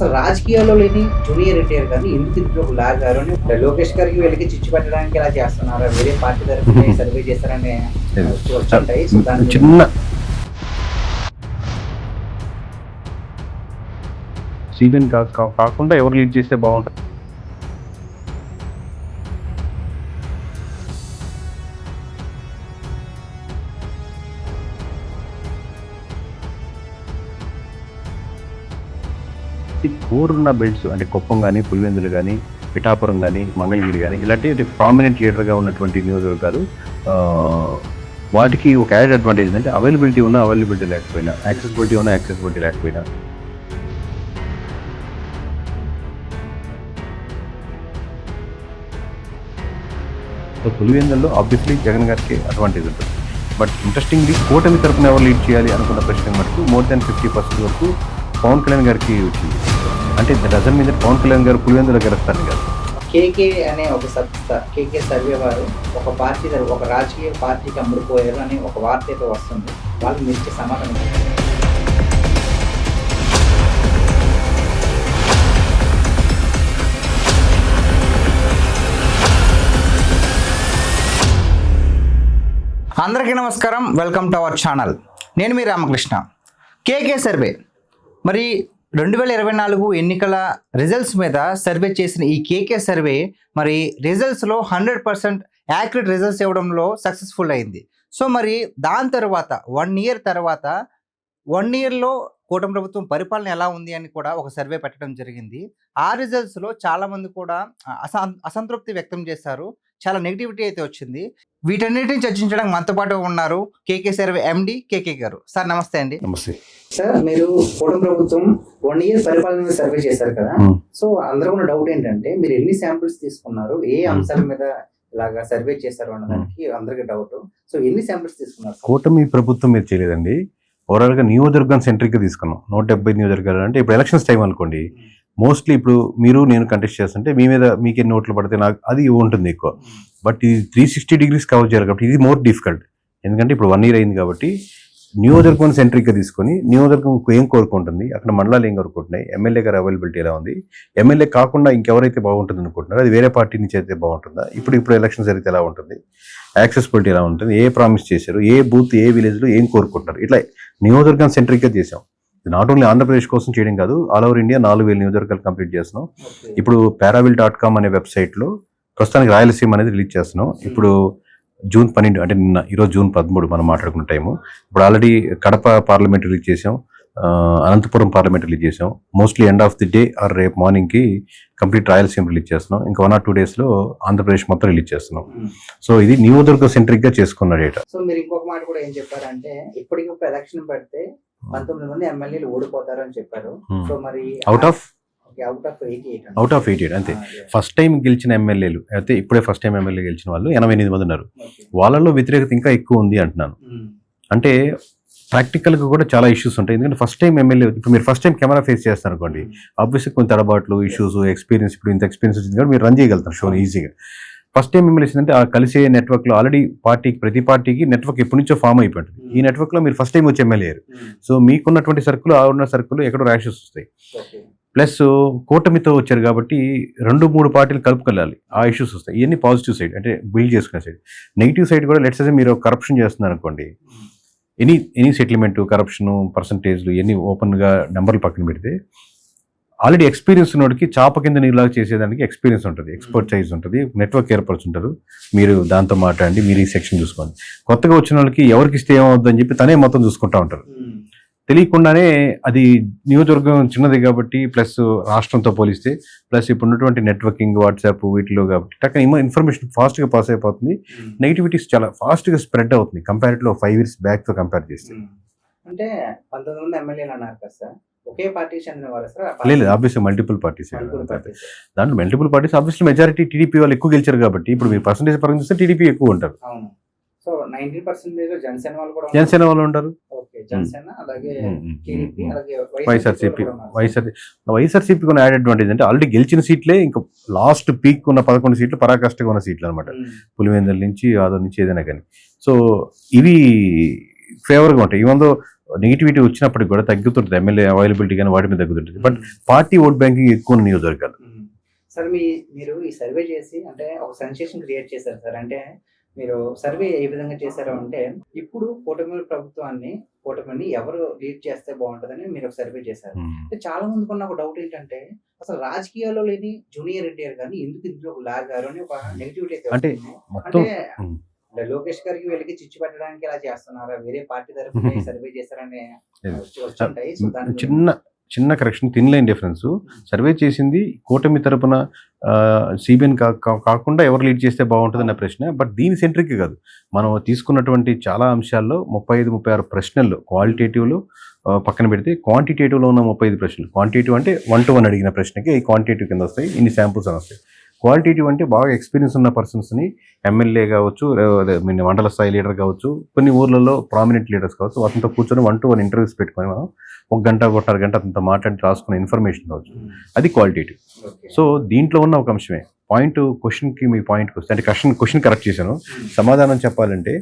అసలు రాజకీయాల్లో లేని జూనియర్ ఎన్టీఆర్ గారిని ఎందుకు ఇందులోకి లాగారు అని లోకేష్ గారికి వీళ్ళకి చిచ్చు పెట్టడానికి ఇలా చేస్తున్నారు, వేరే పార్టీ తరఫున సర్వే చేస్తారని వచ్చుంటాయి. సో దాని చిన్న సీజన్ కాకుండా ఎవరు లీడ్ చేస్తే బాగుంటుంది. కోర్ ఉన్న బెల్ట్స్ అంటే కుప్పం కానీ, పులివెందులు కానీ, పిఠాపురం కానీ, మంగళగిరి కానీ ఇలాంటి ప్రామినెంట్ లీడర్గా ఉన్నటువంటి నియోజకవర్గాలు వాటికి ఒక యాడ్ అడ్వాంటేజ్ ఏంటంటే అవైలబిలిటీ ఉన్నా అవైలబిలిటీ లేకపోయినా, యాక్సెసిబిలిటీ ఉన్నా యాక్సెసిబిలిటీ లేకపోయినా సో పులివెందుల్లో ఆబ్వియస్లీ జగన్ గారికి అడ్వాంటేజ్ ఉంటుంది. బట్ ఇంట్రెస్టింగ్లీ కూటమి తరపున ఎవరు లీడ్ చేయాలి అనుకున్న ప్రశ్న మటుకు మోర్ దాన్ 50% వరకు పవన్ కళ్యాణ్ గారికి వచ్చింది. అంటే డజన్ మీద పవన్ కళ్యాణ్ గారు పులివెందులో గెలుస్తారని కాదు. కేకే అనే ఒక సంస్థ, కేకే సర్వే వారు ఒక పార్టీ ఒక రాజకీయ పార్టీకి అమ్ముడుపోయారు అని ఒక వార్త అయితే వస్తుంది. వాళ్ళకి మీరు ఇచ్చే సమాధానం అందరికీ నమస్కారం, వెల్కమ్ టు అవర్ ఛానల్. నేను మీ రామకృష్ణ. కేకే సర్వే మరి 2024 ఎన్నికల రిజల్ట్స్ మీద సర్వే చేసిన ఈ కేకే సర్వే మరి రిజల్ట్స్లో 100% యాక్యురేట్ రిజల్ట్స్ ఇవ్వడంలో సక్సెస్ఫుల్ అయింది. సో మరి దాని తర్వాత 1 ఇయర్ తర్వాత 1 ఇయర్లో కూటమి ప్రభుత్వం పరిపాలన ఎలా ఉంది అని కూడా ఒక సర్వే పెట్టడం జరిగింది. ఆ రిజల్ట్స్లో చాలామంది కూడా అసంతృప్తి వ్యక్తం చేశారు, చాలా నెగిటివిటీ అయితే వచ్చింది. వీటన్నిటిని చర్చించడానికి మనతో పాటు ఉన్నారు కేకే సర్వే ఎండి కేకే గారు. సార్ నమస్తే అండి. నమస్తే సార్. మీరు కూటమి ప్రభుత్వం 1 ఇయర్ పరిపాలన సర్వే చేశారు కదా. సో అందరూ ఉన్న డౌట్ ఏంటంటే మీరు ఎన్ని శాంపిల్స్ తీసుకున్నారు, ఏ అంశాల మీద ఇలాగా సర్వే చేశారు అన్నదానికి అందరికీ డౌట్. సో ఎన్ని శాంపిల్స్ తీసుకున్నారు? కూటమి ప్రభుత్వం మీరు చేయలేదండి, ఓవరాల్గా నియోజకవర్గం సెంట్రిక్గా తీసుకున్నాం. 170 నియోజకవర్గాలు అంటే ఇప్పుడు ఎలక్షన్స్ టైం అనుకోండి, మోస్ట్లీ ఇప్పుడు మీరు నేను కంటెస్ట్ చేస్తుంటే మీ మీద మీకే నోట్లు పడితే నాకు అది ఉంటుంది ఎక్కువ. బట్ ఇది 360 degrees కవర్ చేయాలి కాబట్టి ఇది మోర్ డిఫికల్ట్. ఎందుకంటే ఇప్పుడు 1 ఇయర్ అయింది కాబట్టి నియోజకవర్గం సెంట్రిక్గా తీసుకొని నియోజకవర్గం ఏం కోరుకుంటుంది, అక్కడ మండలాలు ఏం కోరుకుంటున్నాయి, ఎమ్మెల్యే గారి అవైలబిలిటీ ఎలా ఉంది, ఎమ్మెల్యే కాకుండా ఇంకెవరైతే బాగుంటుంది అనుకుంటున్నారో అది వేరే పార్టీ నుంచి అయితే బాగుంటుందా, ఇప్పుడు ఎలక్షన్ జరిగితే ఎలా ఉంటుంది, యాక్సెసిబిలిటీ ఎలా ఉంటుంది, ఏ ప్రామిస్ చేశారు, ఏ బూత్ ఏ విలేజ్లో ఏం కోరుకుంటారు, ఇట్లా నియోజకవర్గం సెంట్రిక్గా చేసాం. నాట్ ఓన్లీ ఆంధ్రప్రదేశ్ కోసం చేయడం కాదు, ఆల్ ఓవర్ ఇండియా 4000 నియోజకవర్గాలు కంప్లీట్ చేస్తున్నాం. ఇప్పుడు paravill.com అనే వెబ్సైట్లో ప్రస్తుతానికి రాయలసీమ అనేది రిలీజ్ చేస్తున్నాం. ఇప్పుడు జూన్ 12 అంటే నిన్న, ఈరోజు జూన్ 13 మనం మాట్లాడుకున్న టైము. ఇప్పుడు ఆల్రెడీ కడప పార్లమెంట్ రిలీజ్ చేసాం, అనంతపురం పార్లమెంట్ రిలీజ్ చేసాం. Mostly end of the day or రేపు మార్నింగ్కి కంప్లీట్ రాయలసీమ రిలీజ్ చేస్తున్నాం. ఇంకా 1 or 2 daysలో ఆంధ్రప్రదేశ్ మొత్తం రిలీజ్ చేస్తున్నాం. సో ఇది నియోజకవర్గ సెంట్రిక్గా చేసుకున్న డేటా. సో మీరు ఇంకొక మాట కూడా ఏం చెప్పారంటే ఇప్పటికిప్పుడు ఎలక్షన్ పెడితే 19 మంది ఎమ్మెల్యేలు ఓడిపోతారు అని చెప్పారు. సో మరి అవుట్ ఆఫ్ 88 అంతే. ఫస్ట్ టైం గెలిచిన ఎమ్మెల్యేలు అయితే ఇప్పుడే ఫస్ట్ టైం ఎమ్మెల్యే గెలిచిన వాళ్ళు 88 మంది ఉన్నారు. వాళ్ళలో వ్యతిరేకత ఇంకా ఎక్కువ ఉంది అంటున్నాను. అంటే ప్రాక్టికల్గా కూడా చాలా ఇష్యూస్ ఉంటాయి. ఎందుకంటే ఫస్ట్ టైం ఎమ్మెల్యే, ఇప్పుడు మీరు ఫస్ట్ టైం కెమెరా ఫేస్ చేస్తారు అనుకోండి, ఆబ్వియస్లీ కొంత తడబాట్లు, ఇష్యూస్, ఎక్స్పీరియన్స్, ఇప్పుడు ఇంత ఎక్స్పీరియన్స్ వచ్చింది కాబట్టి మీరు రన్ చేయగలుగుతారు షోని ఈజీగా. ఫస్ట్ టైం ఎమ్మెల్యే ఏంటంటే ఆ కలిసే నెట్వర్క్లో ఆల్రెడీ ప్రతి పార్టీకి నెట్వర్క్ ఎప్పటి నుంచో ఫామ్ అయిపోయింది. ఈ నెట్వర్క్లో మీరు ఫస్ట్ టైం వచ్చి ఎమ్మెల్యే, సో మీకున్నటువంటి సర్కులు ఆ ఉన్న సర్కులు ఎక్కడో ర్యాషెస్ వస్తాయి. ప్లస్ కూటమితో వచ్చారు కాబట్టి 2-3 పార్టీలు కలుపుకెళ్ళాలి, ఆ ఇష్యూస్ వస్తాయి. ఇవన్నీ పాజిటివ్ సైడ్ అంటే బిల్డ్ చేసుకునే సైడ్. నెగిటివ్ సైడ్ కూడా లెట్స్ సే మీరు కరప్షన్ చేస్తున్నారు అనుకోండి, ఎనీ సెటిల్మెంట్, కరప్షన్, పర్సంటేజ్లు ఇవన్నీ ఓపెన్గా నెంబర్లు పక్కన పెడితే ఆల్రెడీ ఎక్స్పీరియన్స్ ఉన్నోడికి చాప కింద నీళ్ళగా చేసేదానికి ఎక్స్పీరియన్స్ ఉంటుంది, ఎక్స్పర్టైజ్ ఉంటుంది, నెట్వర్క్ ఏర్పరుచుంటారు. మీరు దాంతో మాట్లాడండి, మీరు ఈ సెక్షన్ చూసుకోండి. కొత్తగా వచ్చిన వాళ్ళకి ఎవరికి ఇస్తే ఏమవుద్దని చెప్పి తనే మొత్తం చూసుకుంటా ఉంటారు. తెలియకుండానే అది నియోజకవర్గం చిన్నది కాబట్టి, ప్లస్ రాష్ట్రంతో పోలిస్తే, ప్లస్ ఇప్పుడు ఉన్నటువంటి నెట్వర్కింగ్, వాట్సాప్ వీటిలో కాబట్టి టక్కన ఇన్ఫర్మేషన్ ఫాస్ట్గా పాస్ అయిపోతుంది. నెగిటివిటీస్ చాలా ఫాస్ట్గా స్ప్రెడ్ అవుతుంది కంపేరిటివ్లో 5 years బ్యాక్తో కంపేర్ చేస్తే. అంటే 19 మంది ఎమ్మెల్యేలు అన్నారు కదా సార్, ఒకే పార్టీ చెందిన వాళ్ళు సార్? లేదు, ఆబ్వియస్లీ మల్టిపుల్ పార్టీస్. దాంట్లో multiple parties obviously majority TDP వాళ్ళు ఎక్కువ గెలిచారు కాబట్టి ఇప్పుడు మీరు పర్సెంటేజ్ పరంగా చూస్తే టీడీపీ ఎక్కువ ఉంటారు. సో 90% జనసేన వాళ్ళు కూడా జనసేన వాళ్ళు ఉంటారు. వైఎస్ఆర్సీపీ కొన్ని యాడ్ అడ్వాంటేజ్ అంటే ఆల్రెడీ గెలిచిన సీట్లే ఇంకా లాస్ట్ పీక్ ఉన్న 11 సీట్లు పరాకాష్ఠగా ఉన్న సీట్లు అనమాట, పులివెందుల నుంచి ఆదోర్ నుంచి ఏదైనా కానీ. సో ఇవి ఫేవర్గా ఉంటాయి. ఇవందో నెగిటివిటీ వచ్చినప్పటికి కూడా తగ్గుతుంటుంది, ఎమ్మెల్యే అవైలబిలిటీ కానీ వాటి మీద తగ్గుతుంటుంది. బట్ పార్టీ ఓట్ బ్యాంకింగ్ ఎక్కువ ఉన్న నియోజకవర్గాలు. సార్ మీరు ఈ సర్వే చేసి అంటే ఒక సెన్సేషన్ క్రియేట్ చేశారు సార్. అంటే మీరు సర్వే ఏ విధంగా చేశారు అంటే, ఇప్పుడు కూటమిని ఎవరు లీడ్ చేస్తే బాగుంటుందని మీరు ఒక సర్వే చేశారు. అంటే చాలా మందికి ఉన్న ఒక డౌట్ ఏంటంటే, అసలు రాజకీయాల్లో లేని జూనియర్ ఎన్టీఆర్ గారిని ఎందుకు ఇందులో లాగారు అని ఒక నెగిటివిటీ అయితే అంటే వస్తుంది. మొత్తం అంటే లోకేష్ గారికి వీళ్ళకి చిచ్చు పెట్టడానికి ఇలా చేస్తున్నారా, వేరే పార్టీ తరఫున సర్వే చేశారని వచ్చుంటాయి. సో దాని చిన్న correction, thin line difference. Survey చేసింది కూటమి తరపున సిబిఎన్ కాకుండా ఎవరు లీడ్ చేస్తే బాగుంటుంది అన్న ప్రశ్న. బట్ దీని సెంట్రిక్ కాదు, మనం తీసుకున్నటువంటి చాలా అంశాల్లో 35-36 ప్రశ్నలు క్వాలిటేటివ్లో పక్కన పెడితే క్వాంటిటేటివ్లో ఉన్న 35 ప్రశ్నలు. క్వాంటిటేటివ్ అంటే 1 to 1 అడిగిన ప్రశ్నకి ఈ క్వాంటిటేటివ్ కింద వస్తాయి, ఇన్ని శాంపుల్స్ అని వస్తాయి. క్వాలిటేటివ్ అంటే బాగా ఎక్స్పీరియన్స్ ఉన్న పర్సన్స్ని, ఎమ్మెల్యే కావచ్చు, మండల స్థాయి లీడర్ కావచ్చు, కొన్ని ఊర్లలో ప్రామినెంట్ లీడర్స్ కావచ్చు, వాటితో కూర్చొని 1 to 1 ఇంటర్వ్యూస్ పెట్టుకొని మనం 1 గంట 1.5 గంట అంత మాట్లాడి రాసుకున్న ఇన్ఫర్మేషన్ కావచ్చు, అది క్వాలిటేటివ్. సో దీంట్లో ఉన్న ఒక అంశమే క్వశ్చన్కి మీ పాయింట్కి వస్తే, అంటే క్వశ్చన్ కరెక్ట్ చేశాను. సమాధానం చెప్పాలంటే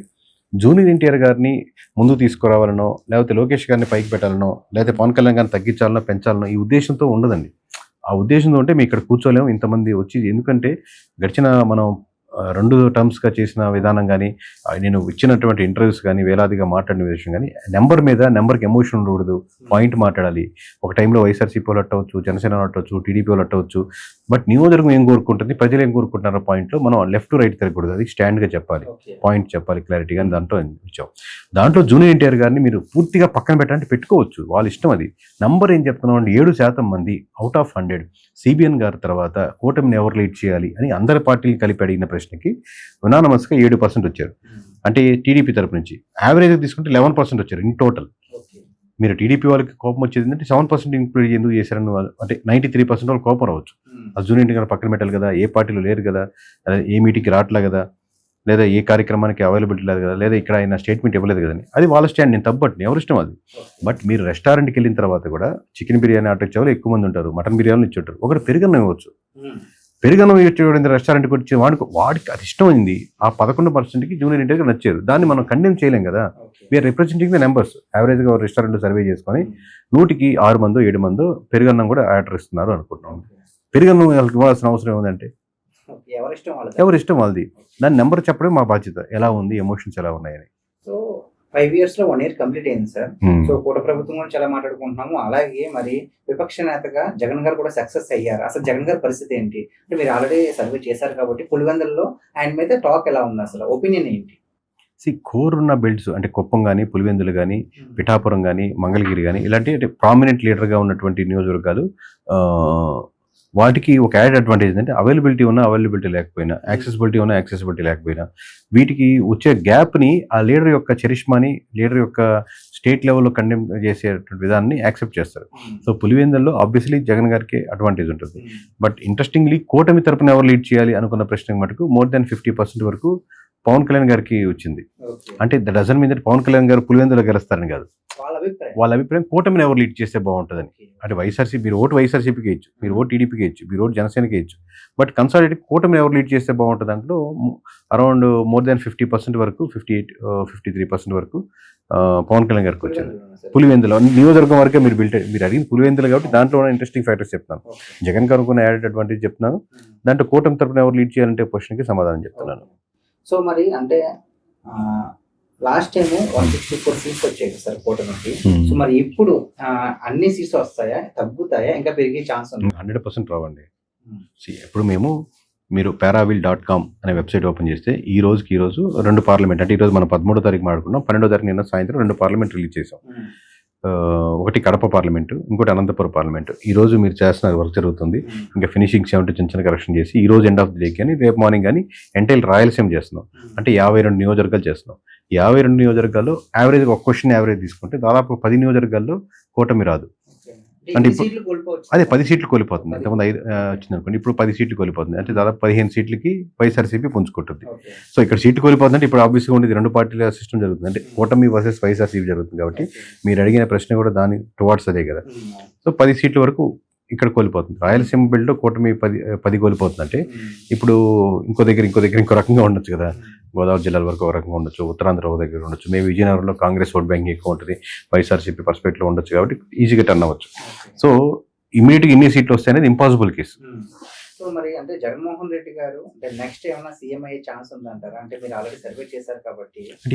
జూనియర్ ఎన్టీఆర్ గారిని ముందుకు తీసుకురావాలనో, లేకపోతే లోకేష్ గారిని పైకి పెట్టాలనో, లేకపోతే పవన్ కళ్యాణ్ గారిని తగ్గించాలనో పెంచాలనో ఈ ఉద్దేశంతో ఉండదండి. ఆ ఉద్దేశంతో ఉంటే మేము ఇక్కడ కూర్చోలేము ఇంతమంది వచ్చి. ఎందుకంటే గడిచిన మనం 2 టర్మ్స్గా చేసిన విధానం కానీ, నేను ఇచ్చినటువంటి ఇంటర్వ్యూస్ కానీ, వేలాదిగా మాట్లాడిన విషయం కానీ, నెంబర్కి ఎమోషన్ ఉండకూడదు, పాయింట్ మాట్లాడాలి. ఒక టైంలో వైఎస్ఆర్సీపీ వాళ్ళు అట్టవచ్చు, జనసేన అట్టవచ్చు, టీడీపీ వాళ్ళు అట్టవచ్చు. బట్ నియోజకవర్గం ఏం కోరుకుంటుంది, ప్రజలు ఏం కోరుకుంటున్నారో పాయింట్లో మనం లెఫ్ట్ టు రైట్ తిరగకూడదు, అది స్టాండ్గా చెప్పాలి, పాయింట్ చెప్పాలి క్లారిటీగా. దాంట్లో ఇచ్చాం. దాంట్లో జూనియర్ ఎన్టీఆర్ గారిని మీరు పూర్తిగా పక్కన పెట్టాలంటే పెట్టుకోవచ్చు, వాళ్ళ ఇష్టం అది. నంబర్ ఏం చెప్తున్నాం అంటే 7% మంది అవుట్ ఆఫ్ 100 సిబిఎన్ గారి తర్వాత కూటమిని ఎవరు లీడ్ చేయాలి అని అందరి పార్టీలు కలిపి అడిగిన ప్రశ్నకి యునానిమస్గా 7% వచ్చారు. అంటే టీడీపీ తరపు నుంచి యావరేజ్గా తీసుకుంటే 11% వచ్చారు ఇన్ టోటల్. మీరు టీడీపీ వాళ్ళకి కోపం వచ్చేది అంటే 7% ఇంక్లూడ్ ఎందుకు చేశారని, అంటే 93% వాళ్ళు కోపం రావచ్చు. ఆ జూనియర్ ఎన్టీఆర్ పక్కన పెట్టాలి కదా, ఏ పార్టీలో లేరు కదా, ఏ మీటింగ్కి రావట్లే కదా, లేదా ఏ కార్యక్రమానికి అవైలబిలిటీ లేదు కదా, లేదా ఇక్కడ ఆయన స్టేట్మెంట్ ఇవ్వలేదు కదని, అది వాళ్ళ స్టాండ్, నేను తప్పట్టు, ఎవరి ఇష్టం అది. బట్ మీరు రెస్టారెంట్కి వెళ్ళిన తర్వాత కూడా చికెన్ బిర్యానీ ఆర్డర్ ఇచ్చే వాళ్ళు ఎక్కువ మంది ఉంటారు, మటన్ బిర్యానీ ఇచ్చుంటారు, ఒకటి పెరుగన్నం ఇవ్వచ్చు. పెరుగన్నం ఇచ్చేవాడు రెస్టారెంట్కి వచ్చి వాడికి అది ఇష్టమైంది, ఆ 11%కి జూనియర్ ఎన్టీఆర్కి నచ్చారు, దాన్ని మనం కండెమ్ చేయలేం కదా. We are representing the numbers. యావరేజ్గా రెస్టారెంట్ సర్వే చేసుకొని 100కి 6 మందో 7 మందో పెరుగన్నం కూడా ఆర్డర్ ఇస్తున్నారు అనుకుంటున్నాం. పెరుగన్నం వాళ్ళకి ఇవ్వాల్సిన అవసరం ఏముందంటే ఎవరి ఇష్టం వాళ్ళది, దాని నెంబర్ చెప్పడం మా బాధ్యత, ఎలా ఉంది, ఎమోషన్స్ ఎలా ఉన్నాయని. సో 5 years లో 1 year కంప్లీట్ అయింది సార్. సో కూట ప్రభుత్వం కూడా చాలా మాట్లాడుకుంటున్నాము. అలాగే మరి విపక్ష నేతగా జగన్ గారు కూడా సక్సెస్ అయ్యారు. అసలు జగన్ గారి పరిస్థితి ఏంటి అంటే, మీరు ఆల్రెడీ సర్వే చేశారు కాబట్టి పులివెందులలో ఆయన మీద టాక్ ఎలా ఉంది, అసలు ఒపీనియన్ ఏంటి? కోర్ ఉన్న బెల్ట్స్ అంటే కుప్పం కానీ, పులివెందులు కానీ, పిఠాపురం కానీ, మంగళగిరి కానీ, ఇలాంటి అంటే ప్రామినెంట్ లీడర్గా ఉన్నటువంటి నియోజకవర్గాలు, వాటికి ఒక యాడ్ అడ్వాంటేజ్ ఏంటంటే అవైలబిలిటీ లేకపోయినా, యాక్సెసిబిలిటీ లేకపోయినా, వీటికి వచ్చే గ్యాప్ని ఆ లీడర్ యొక్క చరిష్మాని, లీడర్ యొక్క స్టేట్ లెవెల్లో కండెమ్ చేసేటువంటి విధానాన్ని యాక్సెప్ట్ చేస్తారు. సో పులివెందుల్లో ఆబ్వియస్లీ జగన్ గారికి అడ్వాంటేజ్ ఉంటుంది. బట్ ఇంట్రెస్టింగ్లీ కూటమి తరపున ఎవరు లీడ్ చేయాలి అనుకున్న ప్రశ్నకు మటుకు more than 50% వరకు పవన్ కళ్యాణ్ గారికి వచ్చింది. అంటే ద డజన్ మీద పవన్ కళ్యాణ్ గారు పులివెందులో గెలుస్తారని కాదు, వాళ్ళ అభిప్రాయం కూటమిని ఎవరు లీడ్ చేస్తే బాగుంటుందని. అంటే వైఎస్ఆర్సీపీ, మీరు ఓటు వైఎస్ఆర్సీపీకి ఇచ్చు, మీరు ఓటు టీడీపీకి ఇచ్చు, మీరు ఓటు జనసేనకి ఇచ్చు, బట్ కన్సాలిడేట్ కూటమిని ఎవరు లీడ్ చేస్తే బాగుంటుంది దాంట్లో అరౌండ్ more than 50% వరకు, 53% వరకు పవన్ కళ్యాణ్ గారికి వచ్చింది. పులివెందులో నియోజకవర్గం వరకే మీరు అడిగింది పులివెందులు కాబట్టి దాంట్లో ఉన్న ఇంట్రెస్టింగ్ ఫ్యాక్టర్స్ చెప్తాను. జగన్ గారు కొన్ని యాడెడ్ అడ్వాంటేజ్ చెప్తున్నాను, దాంట్లో కూటమి తరపున ఎవరు లీడ్ చేయాలంటే క్వశ్చన్కి సమాధానం చెప్తున్నాను. సో మరి అంటే లాస్ట్ టైం 164 సీట్స్ వచ్చాయి సార్ కూటమికి. సో మరి ఇప్పుడు అన్ని సీట్స్ వస్తాయా, తగ్గుతాయా, ఇంకా పెరిగే ఛాన్స్ ఉంది? 100% రావండి. ఇప్పుడు మీరు paravil.com అనే వెబ్సైట్ ఓపెన్ చేస్తే ఈ రోజు 2 పార్లమెంట్, అంటే ఈరోజు మనం 13వ తారీఖు మాట్లాడుకున్నాం, 12వ తారీఖు నిన్న సాయంత్రం 2 పార్లమెంట్ రిలీజ్ చేసాం. ఒకటి కడప పార్లమెంటు, ఇంకోటి అనంతపురం పార్లమెంటు. ఈ రోజు మీరు చేస్తున్న వర్క్ జరుగుతుంది, ఇంకా ఫినిషింగ్ 70 చిన్న కరెక్షన్ చేసి ఈ రోజు ఎండ్ ఆఫ్ ది డే కానీ రేపు మార్నింగ్ కానీ ఎంటైల్ రాయలసీమ చేస్తున్నాం. అంటే 52 నియోజకవర్గాలు చేస్తున్నాం. 52 నియోజకవర్గాల్లో యావరేజ్గా ఒక క్వశ్చన్ యావరేజ్ తీసుకుంటే దాదాపు 10 నియోజకవర్గాల్లో కూటమి రాదు. అంటే అదే 10 సీట్లు కోల్పోతుంది. ఇంతకుముందు 5 వచ్చింది అనుకోండి, ఇప్పుడు 10 సీట్లు కోల్పోతుంది. అంటే దాదాపు 15 సీట్లకి వైఎస్ఆర్సీపీ పుంజుకుంటుంది. సో ఇక్కడ సీట్లు కోల్పోతుందంటే ఇప్పుడు ఆబ్వియస్గా ఉండేది 2 పార్టీల సిస్టమ్ జరుగుతుంది, అంటే కూటమి వర్సెస్ వైఎస్ఆర్సీపీ జరుగుతుంది. కాబట్టి మీరు అడిగిన ప్రశ్న కూడా దాని టువార్డ్స్ అదే కదా. సో 10 సీట్ల వరకు ఇక్కడ కోల్పోతుంది. రాయలసీమ బెల్ట్ కూటమి 10 కోల్పోతుందంటే ఇప్పుడు ఇంకో దగ్గర ఇంకో రకంగా ఉండొచ్చు కదా. గోదావరి జిల్లాల వరకు ఒక రకంగా ఉండొచ్చు, ఉత్తరాంధ్ర ఒక దగ్గర ఉండొచ్చు, మేము విజయనగరంలో కాంగ్రెస్ ఓట్ బ్యాంకింగ్ ఎక్కువ ఉంటుంది, వైఎస్ఆర్సీపీ పర్స్పెక్ట్లో ఉండొచ్చు కాబట్టి ఈజీగా టర్న్ అవ్వచ్చు. సో ఇమీడియట్గా ఇన్ని సీట్లు వస్తాయి అనేది ఇంపాసిబుల్ కేసు. సో మరి అంటే జగన్మోహన్ రెడ్డి గారు అంటే నెక్స్ట్ ఏమైనా సీఎం అయ్యే ఛాన్స్ ఉందంటారా? అంటే మీరు ఆల్రెడీ సర్వే చేశారు కాబట్టి. అంటే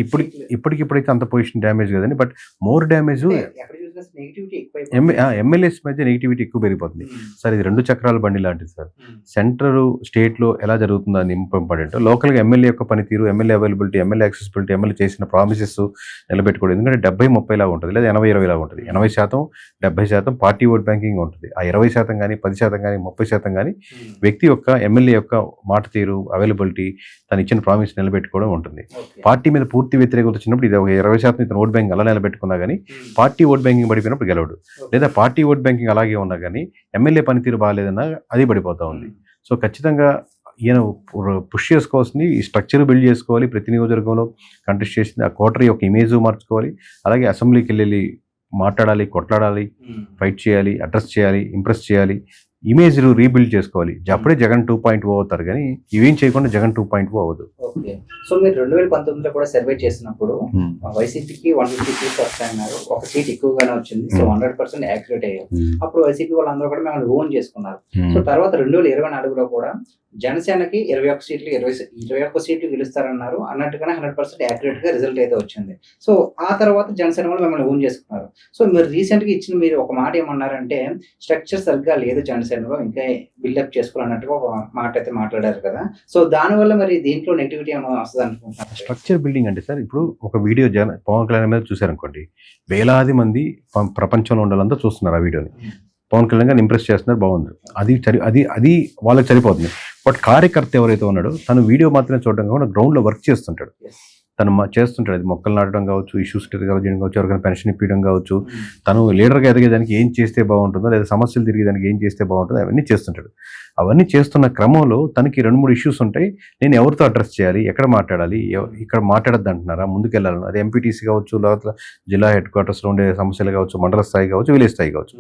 ఇప్పటికిప్పుడైతే అంత పొజిషన్ డ్యామేజ్ కదండి, బట్ మోర్ డ్యామేజ్ ఎక్కడ చూసినా నెగిటివిటీ ఎక్కువ, ఎమ్మెల్యేస్ మధ్య నెగిటివిటీ ఎక్కువ పెరిగిపోతుంది సార్. ఇది 2 చక్రాల బండి లాంటిది సార్. సెంటర్ స్టేట్లో ఎలా జరుగుతుందో అది ఇంపార్టెంట్. లోకల్గా ఎమ్మెల్యే యొక్క పనితీరు, MLA availability, MLA accessibility, MLA చేసిన ప్రామిసెస్ నిలబెట్టుకోవడం. ఎందుకంటే 70-30 లాగా ఉంటుంది, లేదా 80-20 లాగా ఉంటుంది. 80%, 70% పార్టీ ఓట్ బ్యాంకింగ్ ఉంటుంది. ఆ 20% కానీ 10% కానీ 30% కానీ వ్యక్తి యొక్క ఎమ్మెల్యే యొక్క మాట తీరు, అవైలబిలిటీ, తను ఇచ్చిన ప్రామిస్ నిలబెట్టుకోవడం ఉంటుంది. పార్టీ మీద పూర్తి వ్యతిరేకత వచ్చినప్పుడు ఇది ఒక 20% ఇతను ఓట్ బ్యాంకింగ్ అలా నిలబెట్టుకున్నా కానీ పార్టీ ఓట్ బ్యాంకింగ్ పడిపోయినప్పుడు గెలవడు. లేదా పార్టీ ఓట్ బ్యాంకింగ్ అలాగే ఉన్నా కానీ ఎమ్మెల్యే పనితీరు బాగాలేదన్నా అది పడిపోతూ ఉంది. సో ఖచ్చితంగా ఈయన పుష్ చేసుకోవాల్సింది ఈ స్ట్రక్చర్ బిల్డ్ చేసుకోవాలి. ప్రతి నియోజకవర్గంలో కంటెస్ట్ చేసింది ఆ కోటరీ యొక్క ఇమేజ్ మార్చుకోవాలి. అలాగే అసెంబ్లీకి వెళ్ళి మాట్లాడాలి, కొట్లాడాలి, ఫైట్ చేయాలి, అడ్రస్ చేయాలి, ఇంప్రెస్ చేయాలి, ఇమేజ్ రీబిల్డ్ చేసుకోవాలి. అప్పుడే జగన్ 2.0 అవుతారు, కానీ ఇవేం చేయకుండా జగన్ 2.0 అవ్వదు. ఓకే. సో మీరు 2019లో కూడా సర్వే చేసినప్పుడు వైసీపీకి 150 సీట్స్ వస్తాయన్నారు, ఒక సీట్ ఎక్కువగానే వచ్చింది. సో 100% యాక్యురేట్ అయ్యారు. అప్పుడు వైసీపీ వాళ్ళందరూ కూడా మేము ఓన్ చేసుకున్నారు. సో తర్వాత 2024లో కూడా జనసేనకి 21 సీట్లు 21 సీట్లు గెలుస్తారన్నారు. అన్నట్టుగానే 100% యాక్యురేట్ గా రిజల్ట్ అయితే వచ్చింది. సో ఆ తర్వాత జనసేన వాళ్ళు మిమ్మల్ని ఓన్ చేసుకున్నారు. సో మీరు రీసెంట్ గా ఇచ్చిన మీరు ఒక మాట ఏమన్నారంటే స్ట్రక్చర్ సరిగ్గా లేదు జనసేనలో, ఇంకా బిల్డప్ చేసుకోవాలన్నట్టుగా ఒక మాట అయితే మాట్లాడారు కదా. సో దానివల్ల మరి దీంట్లో నెగిటివిటీ ఏమైనా వస్తుంది అనుకుంటున్నారు? స్ట్రక్చర్ బిల్డింగ్ అంటే సార్, ఇప్పుడు ఒక వీడియో పవన్ కళ్యాణ్ మీద చూసారనుకోండి, వేలాది మంది ప్రపంచంలో ఉండాలంతా చూస్తున్నారు ఆ వీడియోని. పవన్ కళ్యాణ్ గారిని ఇంప్రెస్ చేస్తున్నారు, బాగుంది, అది వాళ్ళకి సరిపోతుంది. బట్ కార్యకర్త ఎవరైతే ఉన్నాడో తను వీడియో మాత్రమే చూడడం కాకుండా గ్రౌండ్లో వర్క్ చేస్తుంటాడు. తను చేస్తుంటాడు. అది మొక్కలు నాటడం కావచ్చు, ఇష్యూస్ చేయడం కావచ్చు, ఎవరికైనా పెన్షన్ ఇప్పించడం కావచ్చు, తను లీడర్గా ఎదిగేదానికి ఏం చేస్తే బాగుంటుందో, లేదా సమస్యలు తిరిగేదానికి ఏం చేస్తే బాగుంటుందో అవన్నీ చేస్తుంటాడు. అవన్నీ చేస్తున్న క్రమంలో తనకి 2-3 ఇష్యూస్ ఉంటాయి. నేను ఎవరితో అడ్రస్ చేయాలి, ఎక్కడ మాట్లాడాలి, ఇక్కడ మాట్లాడద్దు అంటున్నారా, ముందుకెళ్ళాలి. అది ఎంపీటీసీ కావచ్చు, లేకపోతే జిల్లా హెడ్ క్వార్టర్స్లో ఉండే సమస్యలు కావచ్చు, మండల స్థాయి కావచ్చు, విలేజ్ స్థాయి కావచ్చు.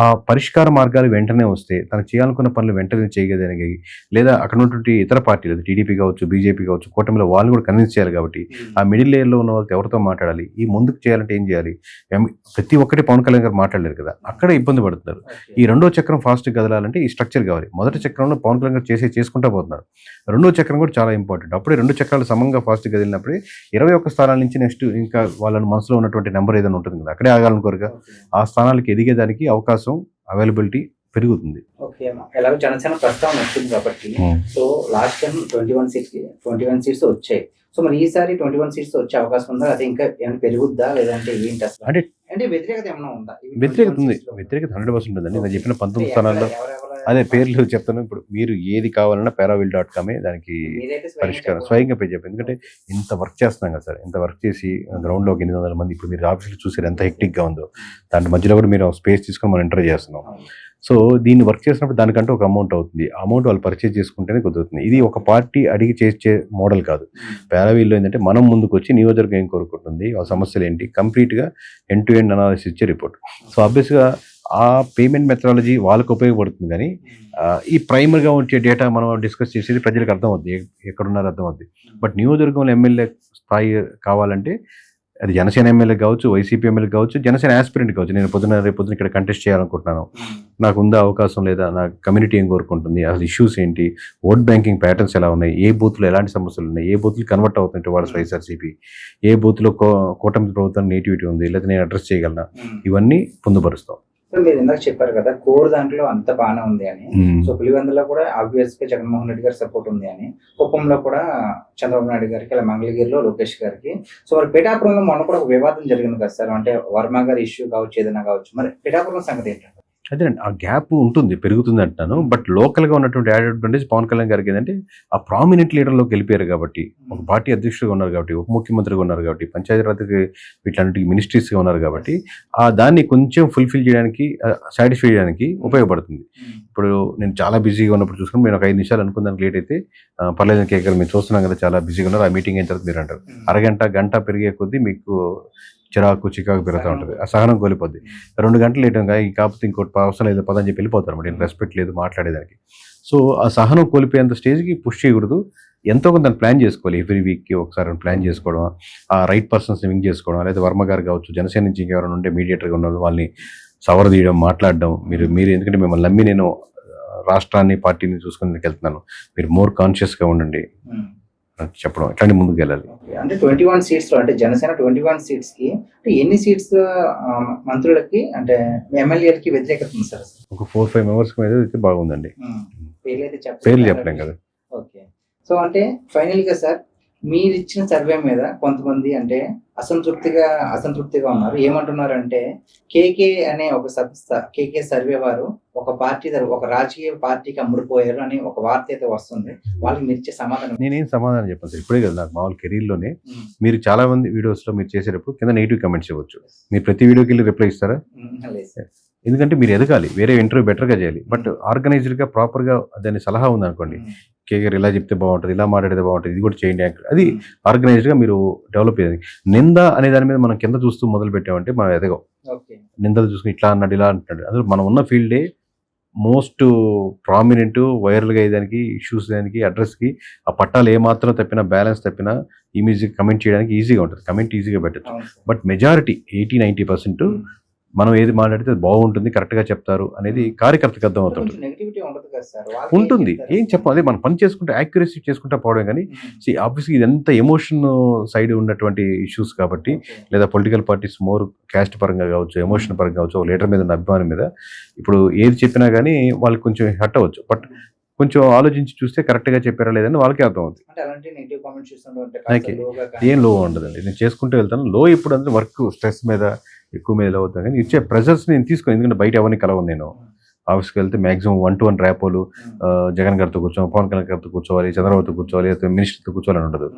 ఆ పరిష్కార మార్గాలు వెంటనే వస్తే తను చేయాలనుకున్న పనులు వెంటనే చేయగలిగి, లేదా అక్కడ ఉన్నటువంటి ఇతర పార్టీలు టీడీపీ కావచ్చు, బీజేపీ కావచ్చు, కూటమిలో వాళ్ళు కూడా కన్విన్స్ చేయాలి. కాబట్టి ఆ మిడిల్ లేయర్లో ఉన్న వాళ్ళతో ఎవరితో మాట్లాడాలి, ఈ ముందుకు చేయాలంటే ఏం చేయాలి, ప్రతి ఒక్కటి పవన్ కళ్యాణ్ గారు మాట్లాడలేరు కదా, అక్కడే ఇబ్బంది పడుతున్నారు. ఈ 2వ చక్రం ఫాస్ట్ కదలాలంటే ఈ స్ట్రక్చర్ కావాలి. మొదటి చక్రంలో పవన్ కళ్యాణ్ గారు చేసుకుంటూ పోతున్నారు. 2వ చక్రం కూడా చాలా ఇంపార్టెంట్. అప్పుడే 2 చక్రాలు సమంగా ఫాస్ట్ కదిలినప్పుడే 21 స్థానాల నుంచి నెక్స్ట్ ఇంకా వాళ్ళ మనసులో ఉన్నటువంటి నెంబర్ ఏదైనా ఉంటుంది కదా, అక్కడే ఆగాలనుకోరుగా. ఆ స్థానాలకి ఎదిగేదానికి అవకాశం, అవైలబిలిటీ పెరుగుతుంది. ఓకే, ఎలాగో జనసేన ప్రస్తావన వచ్చింది కాబట్టి, సో లాస్ట్ టైం 21 సీట్స్ వచ్చాయి. సో మరి ఈసారి 21 సీట్స్ వచ్చే అవకాశం ఉందా? అది ఇంకా ఏమైనా పెరుగుద్దా, లేదంటే ఏంటి అసలు? అంటే వ్యతిరేకత ఏమైనా ఉందా? వ్యతిరేకత ఉంది, వ్యతిరేకత 100% ఉందండి. నేను చెప్పిన 19 స్థానాల్లో అదే పేర్లు చెప్తాను. ఇప్పుడు మీరు ఏది కావాలన్నా paravill.com దానికి పరిష్కారం స్వయంగా పే చెప్పారు. ఎందుకంటే ఇంత వర్క్ చేస్తున్నాం కదా సార్, ఇంత వర్క్ చేసి గ్రౌండ్లో 800 మంది, ఇప్పుడు మీరు ఆఫీస్లో చూసారు ఎంత హెక్టిక్గా ఉందో, దాంట్లో మధ్యలో కూడా మీరు స్పేస్ తీసుకొని మనం ఎంటర్ చేస్తున్నాం. సో దీన్ని వర్క్ చేసినప్పుడు దానికంటే ఒక అమౌంట్ అవుతుంది. ఆ అమౌంట్ వాళ్ళు పర్చేజ్ చేసుకుంటేనే కుదురుతుంది. ఇది ఒక పార్టీ అడిగి చేసే మోడల్ కాదు. పారావిల్లో ఏంటంటే మనం ముందుకు వచ్చి నియోజకవర్గం ఏం కోరుకుంటుంది, ఆ సమస్యలు ఏంటి, కంప్లీట్గా ఎండ్ టు ఎండ్ అనాలిసిస్ ఇచ్చే రిపోర్ట్. సో ఆబ్వియస్గా ఆ పేమెంట్ మెథడాలజీ వాళ్ళకు ఉపయోగపడుతుంది. కానీ ఈ ప్రైమరీగా వచ్చే డేటా మనం డిస్కస్ చేసేది ప్రజలకు అర్థమవుద్ది, ఎక్కడున్నారో అర్థమవుద్ది. బట్ నియోజకవర్గంలో ఎమ్మెల్యే స్థాయి కావాలంటే అది జనసేన ఎమ్మెల్యే కావచ్చు, వైసీపీ ఎమ్మెల్యే కావచ్చు, జనసేన ఆస్పిరెంట్ కావచ్చు. నేను రేపు పొద్దున ఇక్కడ కంటెస్ట్ చేయాలనుకుంటున్నాను, నాకు ఉందా అవకాశం లేదా, నా కమ్యూనిటీ ఏం కోరుకుంటుంది, అసలు ఇష్యూస్ ఏంటి, ఓట్ బ్యాంకింగ్ ప్యాటర్న్స్ ఎలా ఉన్నాయి, ఏ బూత్లో ఎలాంటి సమస్యలు ఉన్నాయి, ఏ బూత్లు కన్వర్ట్ అవుతుంటే వాడు వైఎస్ఆర్సీపీ, ఏ బూత్లో కూటమి ప్రభుత్వం నేటివిటీ ఉంది, లేదా నేను అడ్రస్ చేయగలనా, ఇవన్నీ పొందుపరుస్తాం. మీరు ఇందాక చెప్పారు కదా కోర్ దాంట్లో అంత బాగానే ఉంది అని. సో పులివెందులో కూడా ఆబ్వియస్ గా జగన్మోహన్ రెడ్డి గారి సపోర్ట్ ఉంది అని, కుప్పంలో కూడా చంద్రబాబు నాయుడు గారికి, అలా మంగళగిరిలో లోకేష్ గారికి. సో మరి పిఠాపురంలో మొన్న కూడా ఒక వివాదం జరిగింది కదా సార్, అంటే వర్మ గారి ఇష్యూ కావచ్చు, ఏదైనా కావచ్చు. మరి పిఠాపురం సంగతి ఏంటంటే అదేనండి, ఆ గ్యాప్ ఉంటుంది, పెరుగుతుంది అంటున్నాను. బట్ లోకల్గా ఉన్నటువంటి యాడ్ అడ్వాంటేజ్ పవన్ కళ్యాణ్ గారికి ఏంటంటే ఆ ప్రామినెంట్ లీడర్లోకి వెళ్ళిపోయారు కాబట్టి, ఒక పార్టీ అధ్యక్షుడిగా ఉన్నారు కాబట్టి, ఉప ముఖ్యమంత్రిగా ఉన్నారు కాబట్టి, పంచాయతీరాజ్కి వీటిలాంటి మినిస్ట్రీస్గా ఉన్నారు కాబట్టి, ఆ దాన్ని కొంచెం ఫుల్ఫిల్ చేయడానికి, సాటిస్ఫై చేయడానికి ఉపయోగపడుతుంది. ఇప్పుడు నేను చాలా బిజీగా ఉన్నప్పుడు చూసుకుని నేను ఒక 5 నిమిషాలు అనుకున్నాను లేట్ అయితే పర్లేదు కేకర్, మేము చూస్తున్నాం కదా చాలా బిజీగా ఉన్నారు, ఆ మీటింగ్ అయిన తర్వాత మీరు అంటారు. అరగంట గంట పెరిగే కొద్దీ మీకు చిరాకు చికాకు పెరుగుతూ ఉంటుంది, ఆ సహనం కోల్పోద్ది. 2 గంటలు లేట్ కాకపోతే ఇంకోటి అవసరం లేదు పదని చెప్పి వెళ్ళిపోతారు అనమాట. రెస్పెక్ట్ లేదు మాట్లాడేదానికి. సో ఆ సహనం కోల్పోయేంత స్టేజ్కి పుష్ చేయకూడదు. ఎంతో కొంత ప్లాన్ చేసుకోవాలి. ఎవ్రీ వీక్కి ఒకసారి ప్లాన్ చేసుకోవడం, ఆ రైట్ పర్సన్స్ని వింగ్ చేసుకోవడం, లేదా వర్మ గారు కావచ్చు, జనసేన నుంచి ఇంకెవరైనా ఉంటే మీడియేటర్గా ఉన్న వాళ్ళని సవరదీయడం, మాట్లాడడం. మీరు ఎందుకంటే మిమ్మల్ని నమ్మి నేను రాష్ట్రాన్ని పార్టీని చూసుకుని వెళ్తున్నాను, మీరు మోర్ కాన్షియస్గా ఉండండి అని చెప్పడం, ఇట్లాంటి ముందుకు వెళ్ళాలి. అంటే 21 సీట్స్ లో అంటే జనసేన 21 సీట్స్ కి అంటే ఎన్ని సీట్స్ మంత్రులకి అంటే ఎమ్మెల్యేలకి వ్యతిరేకత ఉంది సార్? ఒక 4-5 మెంబర్స్ మీద అయితే బాగుందండి. పేర్లు చెప్పలేం కదా. ఓకే. సో అంటే ఫైనల్ గా సార్ మీరు ఇచ్చిన సర్వే మీద కొంతమంది అంటే అసంతృప్తిగా ఉన్నారు. ఏమంటున్నారు అంటే కేకే అనే ఒక సంస్థ, కేకే సర్వే వారు ఒక పార్టీ ఒక రాజకీయ పార్టీకి అమ్ముడుపోయారు అని ఒక వార్త అయితే వస్తుంది. వాళ్ళకి మీరు ఇచ్చే సమాధానం? నేనేం సమాధానం చెప్పను సార్. ఇప్పుడే కదా నాకు మామూలు కెరీర్లోనే మీరు చాలా మంది వీడియోస్లో మీరు చేసేటప్పుడు కింద నెగిటివ్ కమెంట్స్ ఇవ్వచ్చు. మీరు ప్రతి వీడియోకి వెళ్ళి రిప్లై ఇస్తారా? ఎందుకంటే మీరు ఎదగాలి, వేరే ఇంటర్వ్యూ బెటర్గా చేయాలి. బట్ ఆర్గనైజ్డ్గా ప్రాపర్గా దాని సలహా ఉందనుకోండి, కేగర్ ఇలా చెప్తే బాగుంటుంది, ఇలా మాట్లాడితే బాగుంటుంది, ఇది కూడా చేయండి, అది ఆర్గనైజ్డ్గా మీరు డెవలప్ అయ్యేది. నింద అనే దాని మీద మనం కింద చూస్తూ మొదలు పెట్టామంటే మనం ఎదగం. నిందలు చూసుకుని ఇట్లా అన్నాడు ఇలా అంటున్నాడు, అసలు మనం ఉన్న ఫీల్డే మోస్ట్ ప్రామినెంట్, వైరల్గా అయ్యేదానికి, ఇష్యూస్ దానికి, అడ్రస్కి ఆ పట్టాలు ఏమాత్రం తప్పినా, బ్యాలెన్స్ తప్పినా ఇమేజ్ కమెంట్ చేయడానికి ఈజీగా ఉంటుంది, కమెంట్ ఈజీగా పెట్టచ్చు. బట్ మెజారిటీ 80-90% మనం ఏది మాట్లాడితే అది బాగుంటుంది, కరెక్ట్గా చెప్తారు అనేది కార్యకర్తకు అర్థం అవుతుంది. ఉంటుంది, ఏం చెప్పాలి, మనం పని చేసుకుంటే యాక్యురసీ చేసుకుంటా పోవడం. కానీ ఆబ్వియస్లీ ఇదంతా ఎమోషన్ సైడ్ ఉన్నటువంటి ఇష్యూస్ కాబట్టి, లేదా పొలిటికల్ పార్టీస్ మోర్ క్యాస్ట్ పరంగా కావచ్చు, ఎమోషన్ పరంగా కావచ్చు, లీడర్ మీద ఉన్న అభిమానం మీద ఇప్పుడు ఏది చెప్పినా కానీ వాళ్ళకి కొంచెం హర్ట్ అవ్వచ్చు. బట్ కొంచెం ఆలోచించి చూస్తే కరెక్ట్గా చెప్పారా లేదని వాళ్ళకే అర్థం అవుతుంది. ఏం లో ఉండదండి, నేను చేసుకుంటూ వెళ్తాను. లో ఇప్పుడు అంటే వర్క్ స్ట్రెస్ మీద ఎక్కువ మీద అవుతాను, కానీ ఇచ్చే ప్రెజర్స్ నేను తీసుకొని, ఎందుకంటే బయట ఎవరిని కలవను. నేను ఆఫీస్కి వెళ్తే మాక్సిమం 1-to-1 ర్యాపోలు, జగన్ గారితో కూర్చోవాలి, పవన్ కళ్యాణ్ గారితో కూర్చోవాలి, చంద్రబాబుతో కూర్చోవాలి, లేకపోతే మినిస్టర్తో కూర్చోవాలని ఉండదు.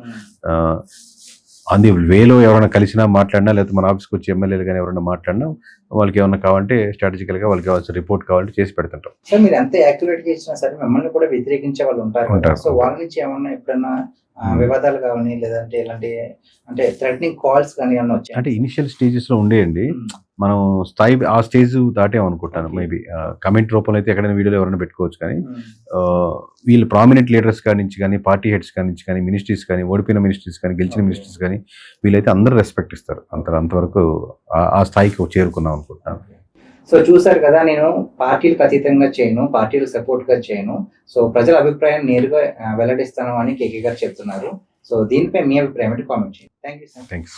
అంది వేలో ఎవరైనా కలిసినా మాట్లాడినా, లేకపోతే మన ఆఫీస్కి వచ్చి ఎమ్మెల్యేలు కానీ ఎవరైనా మాట్లాడినా, వాళ్ళకి ఏమన్నా కావాలంటే స్ట్రాటజికల్గా వాళ్ళకి కావాల్సిన రిపోర్ట్ కావాలంటే చేసి పెడుతుంటాం. సార్ మీరు ఎంత యాక్యురేట్గా ఇచ్చినా సరే మిమ్మల్ని కూడా వ్యతిరేకించే వాళ్ళు ఉంటారు. సో వాళ్ళ నుంచి ఏమన్నా ఎప్పుడన్నా వివాదాలు కానీ, లేదంటే ఇలాంటి అంటే థ్రెటనింగ్ కాల్స్ కానీ ఏమన్నా వచ్చాయి? అంటే ఇనిషియల్ స్టేజెస్లో ఉండేయండి, మనం ఆ స్టేజ్ దాటేమనుకుంటాను. మేబీ కమెంట్ రూపంలో అయితే ఎక్కడైనా వీడియోలో ఎవరైనా పెట్టుకోవచ్చు. కానీ వీళ్ళు ప్రామినెంట్ లీడర్స్ కాడి నుంచి కానీ, పార్టీ హెడ్స్ కాడి నుంచి కానీ, మినిస్ట్రీస్ కానీ, ఓడిపోయిన మినిస్ట్రీస్ కానీ, గెలిచిన మినిస్ట్రీస్ కానీ, వీళ్ళైతే అందరూ రెస్పెక్ట్ ఇస్తారు. అంతవరకు ఆ స్థాయికి చేరుకున్నాం అనుకుంటున్నాను. సో చూసారు కదా, నేను పార్టీలకు అతీతంగా చేయను, పార్టీలకు సపోర్ట్గా చేయను. సో ప్రజల అభిప్రాయం నేరుగా వెల్లడిస్తాను అని కేకే గారు చెప్తున్నారు. సో దీనిపై మీ అభిప్రాయం ఏంటి? కామెంట్ చేయండి. Thank you sir. థ్యాంక్స్.